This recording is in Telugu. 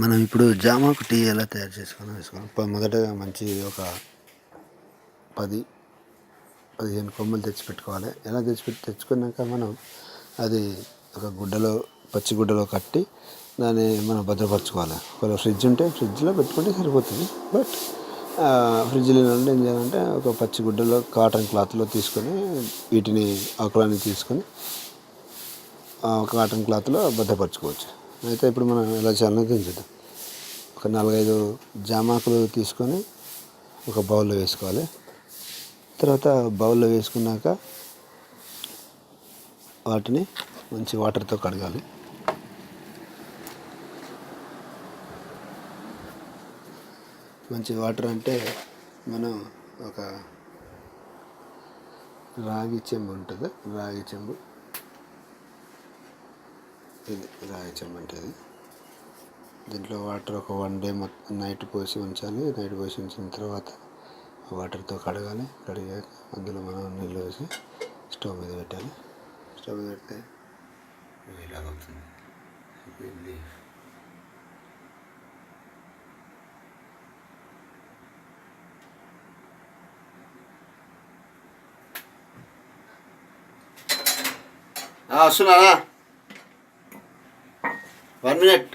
మనం ఇప్పుడు జామాకు టీ ఎలా తయారు వేసుకోవాలి. మొదటగా మంచి ఒక 10-15 కొమ్మలు తెచ్చిపెట్టుకోవాలి. ఎలా తెచ్చుకున్నాక మనం అది ఒక పచ్చి గుడ్డలో కట్టి దాన్ని మనం భద్రపరచుకోవాలి. ఒకవేళ ఫ్రిడ్జ్ ఉంటే ఫ్రిడ్జ్లో పెట్టుకుంటే సరిపోతుంది. బట్ ఫ్రిడ్జ్లో ఉంటే ఏం చేయాలంటే ఒక పచ్చి గుడ్డలో కాటన్ క్లాత్లో తీసుకొని వీటిని ఆకులన్నీ తీసుకొని కాటన్ క్లాత్లో భద్రపరచుకోవచ్చు. అయితే ఇప్పుడు మనం ఎలా చేయాలో చూద్దాం. ఒక 4-5 జామాకులు తీసుకొని ఒక బౌల్లో వేసుకోవాలి. తర్వాత బౌల్లో వేసుకున్నాక వాటిని మంచి వాటర్తో కడగాలి. మంచి వాటర్ అంటే మనం ఒక రాగి చెంబు ఉంటుంది. రాగి చెంబు అంటే ఇది. దీంట్లో వాటర్ ఒక 1 డే నైట్ పోసి ఉంచాలి. నైట్ పోసి ఉంచిన తర్వాత వాటర్తో కడగాలి. కడిగాక అందులో మనం నీళ్ళు వేసి స్టవ్ మీద పెట్టాలి. స్టవ్ మీద పెడితే ఇలాగవుతుంది. వస్తున్నానా 1 minute.